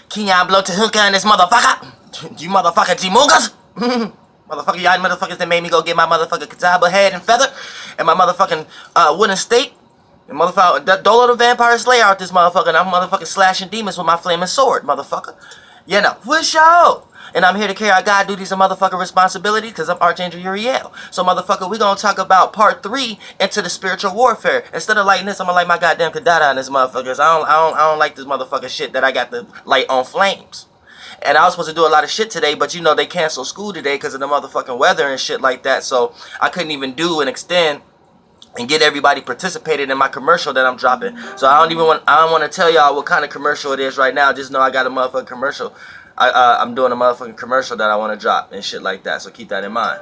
Kenyon blow to hookah in this motherfucker. You motherfucker G-Mungas. Motherfucker, y'all motherfuckers that made me go get my motherfucking kataba head and feather and my motherfucking wooden stake. And motherfucker, Dolo the Vampire Slayer out this motherfucker. And I'm motherfucking slashing demons with my flaming sword, motherfucker. You know, for sure. And I'm here to carry out God duties and motherfucking responsibilities because I'm Archangel Uriel. So motherfucker, we gonna talk about part 3 into the spiritual warfare. Instead of lighting this, I'm gonna light my goddamn kadada on this motherfuckers. I don't like this motherfucking shit that I got to light on flames. And I was supposed to do a lot of shit today, but you know they canceled school today because of the motherfucking weather and shit like that. So I couldn't even do and extend and get everybody participated in my commercial that I'm dropping. So I don't want to tell y'all what kind of commercial it is right now. Just know I got a motherfucking commercial. I'm doing a motherfucking commercial that I want to drop and shit like that. So keep that in mind.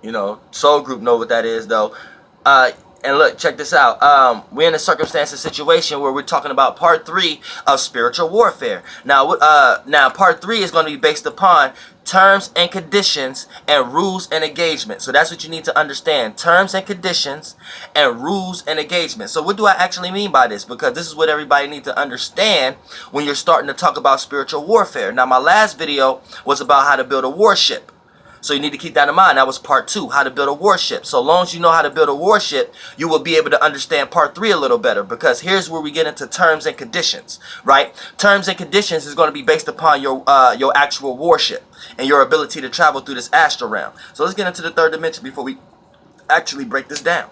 You know, Soul Group know what that is though. And look, check this out. We're in a circumstances situation where we're talking about part 3 of spiritual warfare. Now, part 3 is going to be based upon terms and conditions and rules and engagement. So that's what you need to understand. Terms and conditions and rules and engagement. So what do I actually mean by this? Because this is what everybody needs to understand when you're starting to talk about spiritual warfare. Now, my last video was about how to build a warship. So you need to keep that in mind. That was part 2, how to build a warship. So long as you know how to build a warship, you will be able to understand part 3 a little better, because here's where we get into terms and conditions, right? Terms and conditions is going to be based upon your actual warship and your ability to travel through this astral realm. So let's get into the 3rd dimension before we actually break this down.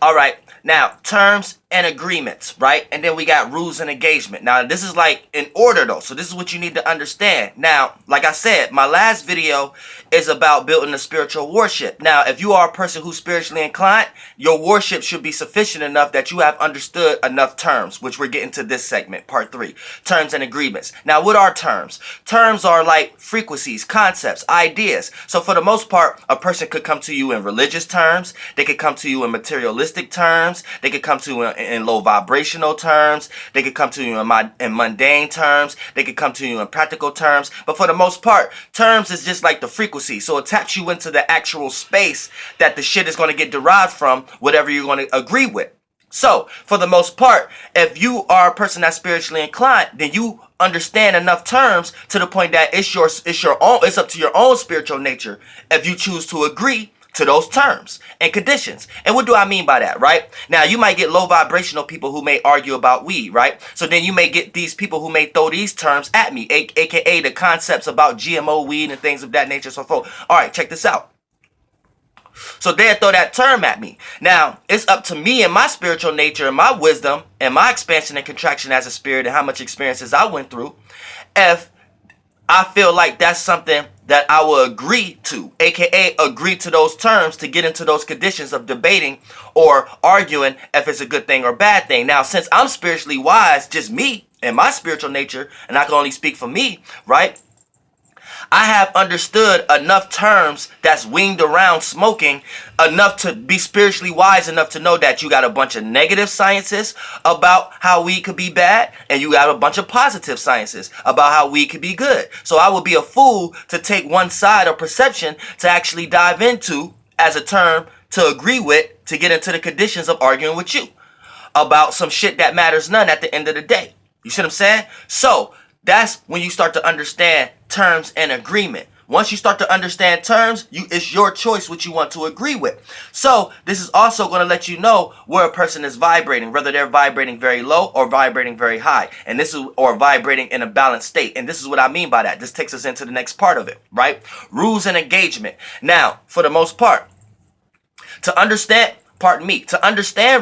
All right. Now, terms and agreements, right? And then we got rules and engagement. Now, this is like in order though. So this is what you need to understand. Now, like I said, my last video is about building a spiritual warship. Now, if you are a person who's spiritually inclined, your warship should be sufficient enough that you have understood enough terms, which we're getting to this segment, part 3, terms and agreements. Now, what are terms? Terms are like frequencies, concepts, ideas. So for the most part, a person could come to you in religious terms. They could come to you in materialistic terms. They could come to you in low vibrational terms. They could come to you in mundane terms. They could come to you in practical terms. But for the most part, terms is just like the frequency. So it taps you into the actual space that the shit is going to get derived from, whatever you're going to agree with. So for the most part, if you are a person that's spiritually inclined, then you understand enough terms to the point that it's up to your own spiritual nature if you choose to agree to those terms and conditions. And what do I mean by that, right? Now, you might get low vibrational people who may argue about weed, right? So then you may get these people who may throw these terms at me, aka the concepts about GMO weed and things of that nature, so forth. All right, check this out. So they'll throw that term at me. Now, it's up to me and my spiritual nature and my wisdom and my expansion and contraction as a spirit and how much experiences I went through, if I feel like that's something that I will agree to, aka agree to those terms to get into those conditions of debating or arguing if it's a good thing or bad thing. Now, since I'm spiritually wise, just me and my spiritual nature, and I can only speak for me, right? I have understood enough terms that's winged around smoking enough to be spiritually wise enough to know that you got a bunch of negative sciences about how weed could be bad, and you got a bunch of positive sciences about how weed could be good. So I would be a fool to take one side of perception to actually dive into as a term to agree with to get into the conditions of arguing with you about some shit that matters none at the end of the day. You see what I'm saying? So that's when you start to understand terms and agreement. Once you start to understand terms, it's your choice what you want to agree with. So this is also going to let you know where a person is vibrating, whether they're vibrating very low or vibrating very high, and this is or vibrating in a balanced state. And this is what I mean by that. This takes us into the next part of it, right? Rules and engagement. Now, for the most part, to understand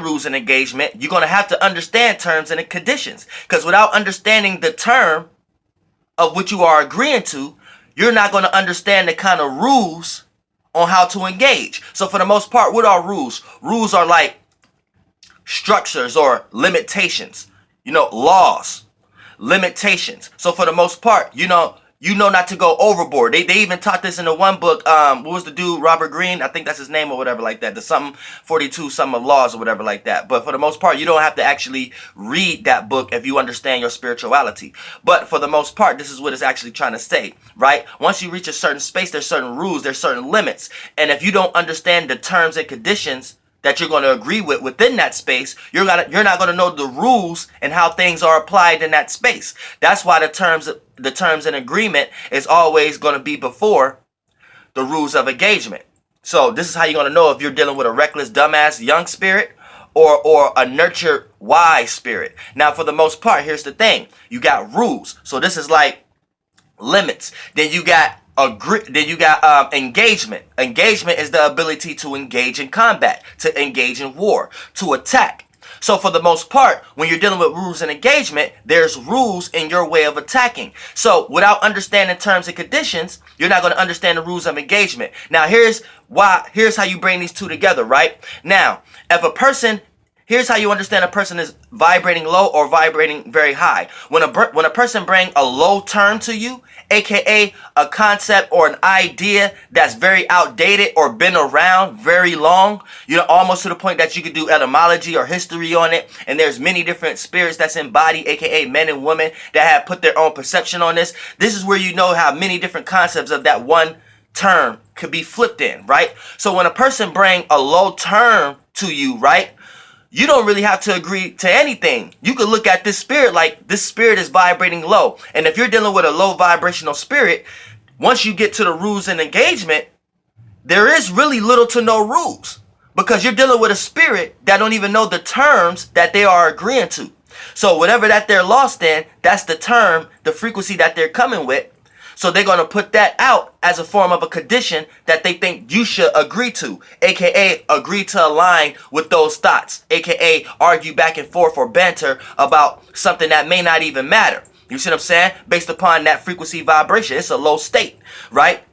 rules and engagement, you're going to have to understand terms and conditions. Because without understanding the term of what you are agreeing to, you're not going to understand the kind of rules on how to engage. So for the most part, what are rules? Rules are like structures or limitations, laws, limitations. So for the most part, you know not to go overboard. They even taught this in the one book. What was the dude, Robert Greene? I think that's his name or whatever like that. The something 42 something of laws or whatever like that. But for the most part, you don't have to actually read that book if you understand your spirituality. But for the most part, this is what it's actually trying to say, right? Once you reach a certain space, there's certain rules, there's certain limits. And if you don't understand the terms and conditions that you're going to agree with within that space, you're not going to know the rules and how things are applied in that space. That's why the terms and agreement is always going to be before the rules of engagement. So this is how you're going to know if you're dealing with a reckless, dumbass, young spirit or a nurtured, wise spirit. Now, for the most part, here's the thing. You got rules. So this is like limits. Then you got engagement. Engagement is the ability to engage in combat, to engage in war, to attack. So for the most part, when you're dealing with rules and engagement, there's rules in your way of attacking. So without understanding terms and conditions, you're not going to understand the rules of engagement. Now here's how you bring these two together, right? Now, here's how you understand a person is vibrating low or vibrating very high. When a person brings a low term to you, aka a concept or an idea that's very outdated or been around very long, almost to the point that you could do etymology or history on it, and there's many different spirits that's embodied, aka men and women, that have put their own perception on this. This is where you know how many different concepts of that one term could be flipped in, right? So when a person bring a low term to you, right, you don't really have to agree to anything. You could look at this spirit like this spirit is vibrating low. And if you're dealing with a low vibrational spirit, once you get to the rules and engagement, there is really little to no rules, because you're dealing with a spirit that don't even know the terms that they are agreeing to. So whatever that they're lost in, that's the term, the frequency that they're coming with. So they're going to put that out as a form of a condition that they think you should agree to, aka agree to align with those thoughts, aka argue back and forth or banter about something that may not even matter. You see what I'm saying? Based upon that frequency vibration, it's a low state, right?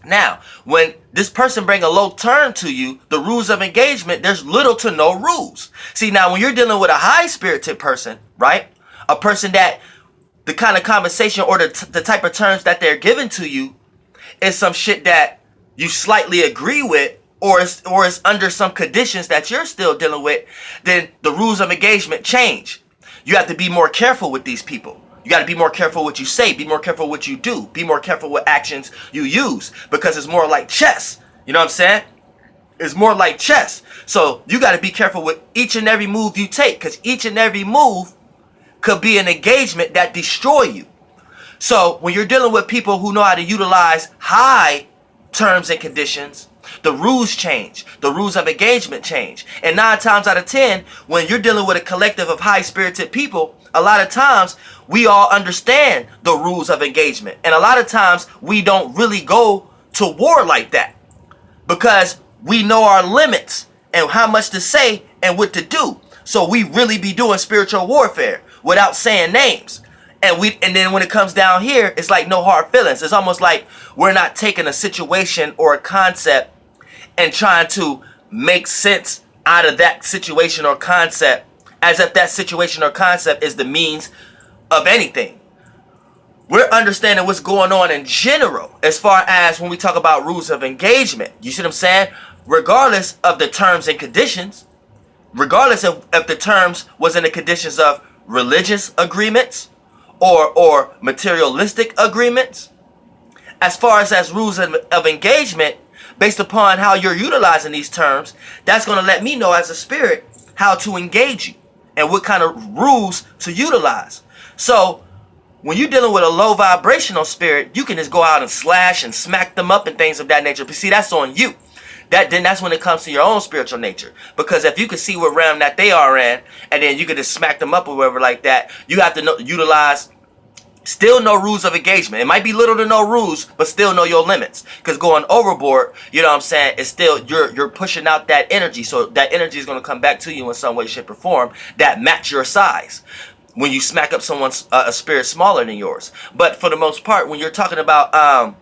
Now, when this person bring a low term to you, the rules of engagement, there's little to no rules. See, now when you're dealing with a high spirited person, right? A person that the kind of conversation or the type of terms that they're giving to you is some shit that you slightly agree with, or is under some conditions that you're still dealing with, then the rules of engagement change. You have to be more careful with these people. You got to be more careful what you say, be more careful what you do, be more careful what actions you use, because it's more like chess. You know what I'm saying? It's more like chess. So you got to be careful with each and every move you take, because each and every move could be an engagement that destroy you. So when you're dealing with people who know how to utilize high terms and conditions, the rules change. The rules of engagement change. And 9 times out of 10, when you're dealing with a collective of high-spirited people, a lot of times we all understand the rules of engagement. And a lot of times we don't really go to war like that, because we know our limits and how much to say and what to do. So we really be doing spiritual warfare without saying names. And then when it comes down here, it's like no hard feelings. It's almost like we're not taking a situation or a concept and trying to make sense out of that situation or concept, as if that situation or concept is the means of anything. We're understanding what's going on in general as far as when we talk about rules of engagement. You see what I'm saying? Regardless of the terms and conditions, regardless of if the terms was in the conditions of religious agreements or materialistic agreements, as far as rules of engagement, based upon how you're utilizing these terms, that's going to let me know as a spirit how to engage you and what kind of rules to utilize. So when you're dealing with a low vibrational spirit, you can just go out and slash and smack them up and things of that nature. But see, that's on you. That's when it comes to your own spiritual nature. Because if you can see what realm that they are in, and then you can just smack them up or whatever like that, you have to utilize still no rules of engagement. It might be little to no rules, but still know your limits. Because going overboard, you know what I'm saying, it's still, you're pushing out that energy. So that energy is going to come back to you in some way, shape, or form that match your size when you smack up someone's a spirit smaller than yours. But for the most part, when you're talking about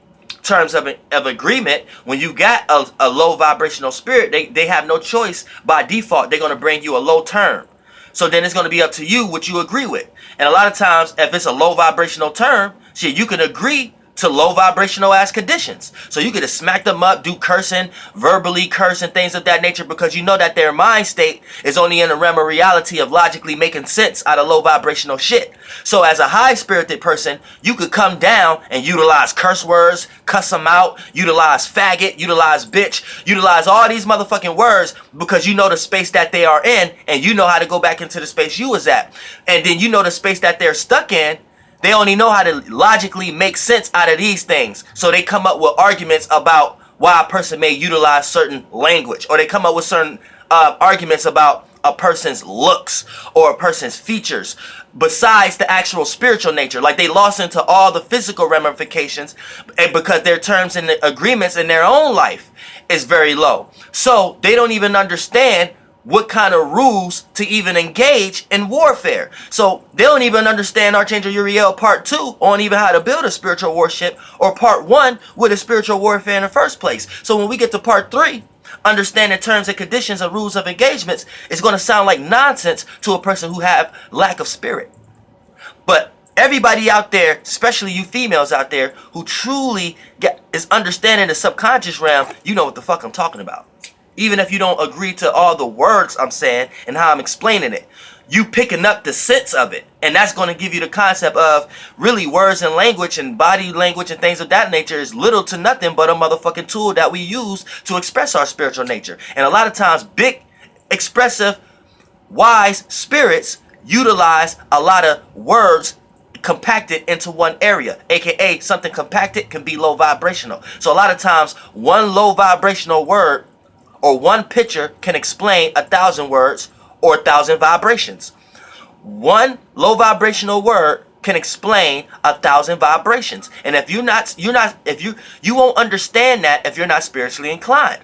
terms of agreement, when you got a low vibrational spirit, they have no choice. By default, they're going to bring you a low term. So then it's going to be up to you what you agree with. And a lot of times, if it's a low vibrational term, shit, you can agree to low vibrational ass conditions. So you could just smack them up, do cursing, verbally cursing, things of that nature, because you know that their mind state is only in the realm of reality of logically making sense out of low vibrational shit. So as a high spirited person, you could come down and utilize curse words, cuss them out, utilize faggot, utilize bitch, utilize all these motherfucking words, because you know the space that they are in, and you know how to go back into the space you was at. And then you know the space that they're stuck in. They only know how to logically make sense out of these things. So they come up with arguments about why a person may utilize certain language, or they come up with certain arguments about a person's looks or a person's features besides the actual spiritual nature. Like they lost into all the physical ramifications, and because their terms and agreements in their own life is very low. So they don't even understand what kind of rules to even engage in warfare. So they don't even understand Archangel Uriel part 2 on even how to build a spiritual warship, or part 1 with a spiritual warfare in the first place. So when we get to part 3, understanding terms and conditions and rules of engagements, is going to sound like nonsense to a person who have lack of spirit. But everybody out there, especially you females out there who truly is understanding the subconscious realm, you know what the fuck I'm talking about. Even if you don't agree to all the words I'm saying and how I'm explaining it, you picking up the sense of it. And that's going to give you the concept of really words and language and body language and things of that nature is little to nothing but a motherfucking tool that we use to express our spiritual nature. And a lot of times big, expressive, wise spirits utilize a lot of words compacted into one area, aka something compacted can be low vibrational. So a lot of times one low vibrational word or one picture can explain 1,000 words or 1,000 vibrations. One low vibrational word can explain 1,000 vibrations. And if you won't understand that if you're not spiritually inclined.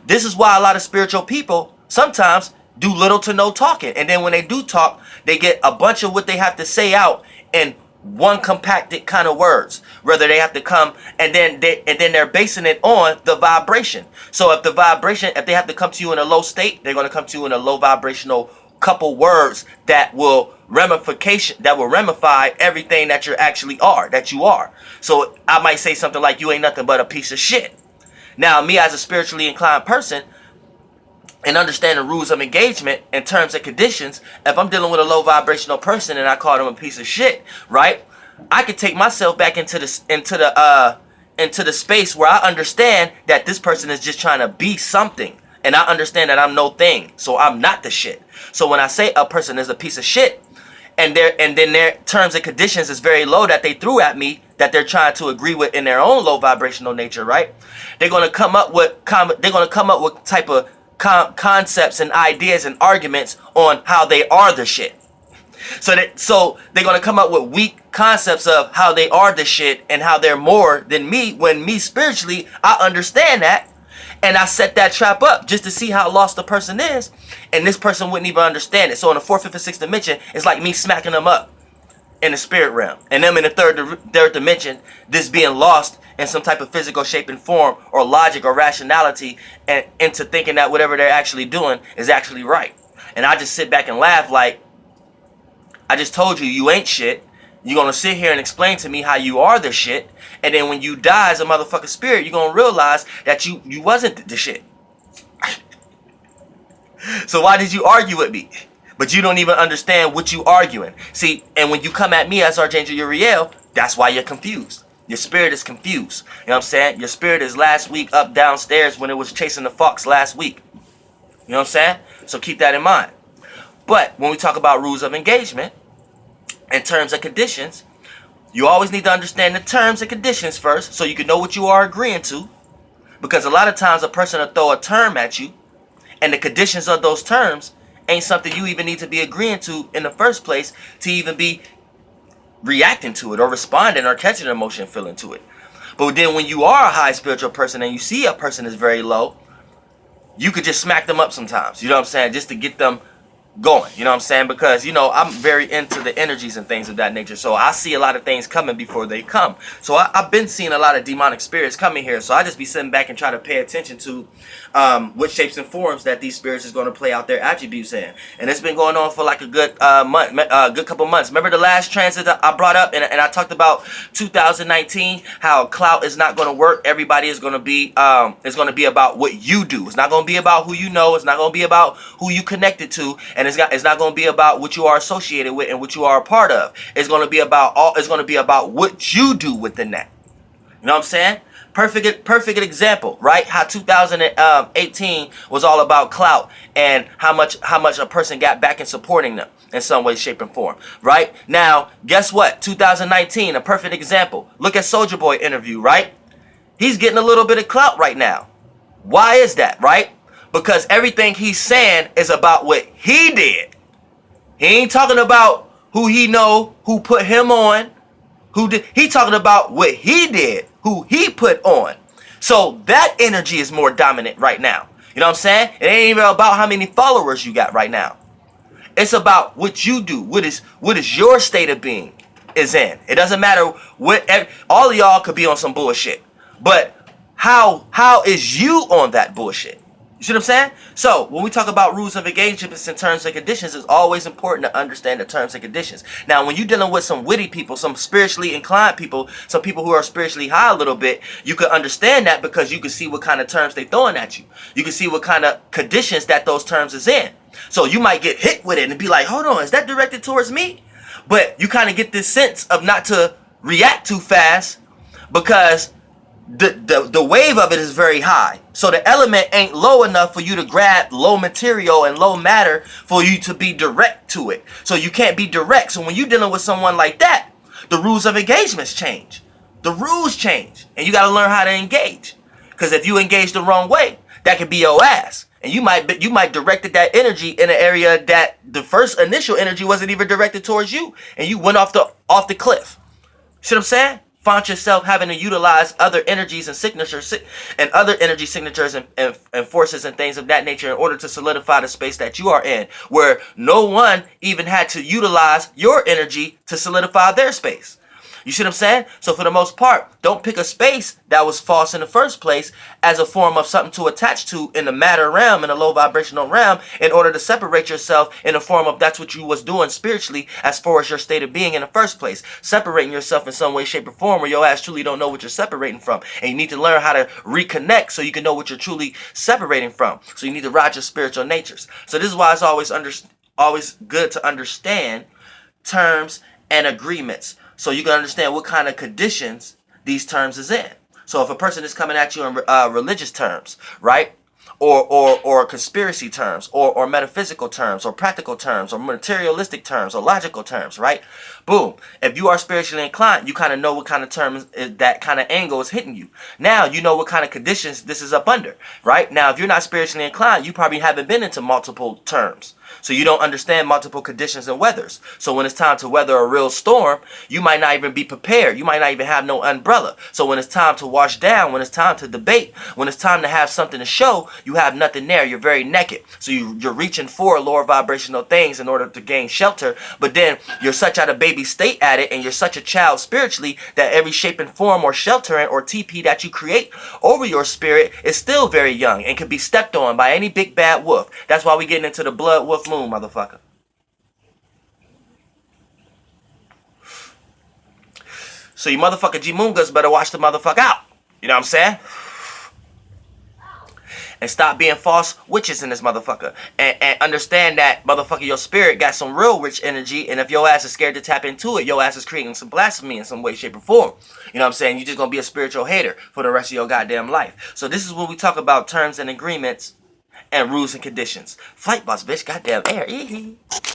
This is why a lot of spiritual people sometimes do little to no talking. And then when they do talk, they get a bunch of what they have to say out in one compacted kind of words, whether they have to come and then they're basing it on the vibration. So if they have to come to you in a low state, they're going to come to you in a low vibrational couple words that will ramify everything that you are. So I might say something like, you ain't nothing but a piece of shit. Now me as a spiritually inclined person, and understand the rules of engagement and terms and conditions, if I'm dealing with a low vibrational person and I call them a piece of shit, right? I could take myself back into the space where I understand that this person is just trying to be something, and I understand that I'm no thing, so I'm not the shit. So when I say a person is a piece of shit, and then their terms and conditions is very low that they threw at me, that they're trying to agree with in their own low vibrational nature, right? They're gonna come up with type of concepts and ideas and arguments on how they are the shit. So they're going to come up with weak concepts of how they are the shit and how they're more than me, when me spiritually, I understand that, and I set that trap up just to see how lost the person is, and this person wouldn't even understand it. So in the 4th, 5th, and 6th dimension, it's like me smacking them up in the spirit realm, and them in the third dimension, this being lost in some type of physical shape and form or logic or rationality, and into thinking that whatever they're actually doing is actually right. And I just sit back and laugh like, I just told you, you ain't shit. You're going to sit here and explain to me how you are the shit. And then when you die as a motherfucking spirit, you're going to realize that you wasn't the shit. So why did you argue with me? But you don't even understand what you arguing. See, and when you come at me as Archangel Uriel, that's why you're confused. Your spirit is confused. You know what I'm saying? Your spirit is last week up downstairs when it was chasing the fox last week. You know what I'm saying? So keep that in mind. But when we talk about rules of engagement and terms and conditions, you always need to understand the terms and conditions first so you can know what you are agreeing to. Because a lot of times a person will throw a term at you, and the conditions of those terms ain't something you even need to be agreeing to in the first place to even be reacting to it or responding or catching an emotion, feeling to it. But then when you are a high spiritual person and you see a person is very low, you could just smack them up sometimes. You know what I'm saying? Just to get them going. You know what I'm saying? Because, you know, I'm very into the energies and things of that nature. So I see a lot of things coming before they come. So I've been seeing a lot of demonic spirits coming here. So I just be sitting back and try to pay attention to what shapes and forms that these spirits is going to play out their attributes in. And it's been going on for like a good good couple months. Remember the last transit that I brought up, and I talked about 2019, how clout is not going to work. Everybody is going to be about what you do. It's not going to be about who you know. It's not going to be about who you connected to, and it's not going to be about what you are associated with and what you are a part of. It's going to be about what you do within that. You know what I'm saying? Perfect example, right? How 2018 was all about clout and how much a person got back in supporting them in some way, shape, and form. Right? Now, guess what? 2019, a perfect example. Look at Soulja Boy interview, right? He's getting a little bit of clout right now. Why is that, right? Because everything he's saying is about what he did. He ain't talking about who he know, who put him on, who did. He talking about what he did, who he put on. So that energy is more dominant right now. You know what I'm saying? It ain't even about how many followers you got right now. It's about what you do. What is your state of being is in. It doesn't matter what. All of y'all could be on some bullshit, but how is you on that bullshit? You see what I'm saying? So when we talk about rules of engagement and terms and conditions, it's always important to understand the terms and conditions. Now, when you're dealing with some witty people, some spiritually inclined people, some people who are spiritually high a little bit, you can understand that because you can see what kind of terms they're throwing at you. You can see what kind of conditions that those terms is in. So you might get hit with it and be like, hold on, is that directed towards me? But you kind of get this sense of not to react too fast because the wave of it is very high. So the element ain't low enough for you to grab low material and low matter for you to be direct to it. So you can't be direct. So when you're dealing with someone like that, the rules of engagements change. The rules change. And you got to learn how to engage. Because if you engage the wrong way, that could be your ass. And you might directed that energy in an area that the first initial energy wasn't even directed towards you. And you went off the cliff. See what I'm saying? Find yourself having to utilize other energies and signatures and other energy signatures and forces and things of that nature in order to solidify the space that you are in, where no one even had to utilize your energy to solidify their space. You see what I'm saying? So for the most part, don't pick a space that was false in the first place as a form of something to attach to in the matter realm, in the low vibrational realm, in order to separate yourself in the form of that's what you was doing spiritually as far as your state of being in the first place. Separating yourself in some way, shape, or form where your ass truly don't know what you're separating from. And you need to learn how to reconnect so you can know what you're truly separating from. So you need to ride your spiritual natures. So this is why it's always good to understand terms and agreements, so you can understand what kind of conditions these terms is in. So if a person is coming at you in religious terms, right? Or conspiracy terms, or metaphysical terms, or practical terms, or materialistic terms, or logical terms, right? Boom. If you are spiritually inclined, you kind of know what kind of terms that kind of angle is hitting you. Now you know what kind of conditions this is up under, right? Now if you're not spiritually inclined, you probably haven't been into multiple terms. So you don't understand multiple conditions and weathers. So when it's time to weather a real storm, you might not even be prepared. You might not even have no umbrella. So when it's time to wash down, when it's time to debate, when it's time to have something to show, you have nothing there. You're very naked. So you're reaching for lower vibrational things in order to gain shelter. But then you're such at a baby state at it, and you're such a child spiritually that every shape and form or sheltering or TP that you create over your spirit is still very young and can be stepped on by any big bad wolf. That's why we getting into the blood wolf moon, motherfucker. So you motherfucker G-Moongas better watch the motherfucker out. You know what I'm saying? And stop being false witches in this motherfucker. And understand that, motherfucker, your spirit got some real rich energy. And if your ass is scared to tap into it, your ass is creating some blasphemy in some way, shape, or form. You know what I'm saying? You're just going to be a spiritual hater for the rest of your goddamn life. So this is when we talk about terms and agreements and rules and conditions. Flight boss, bitch. Goddamn air.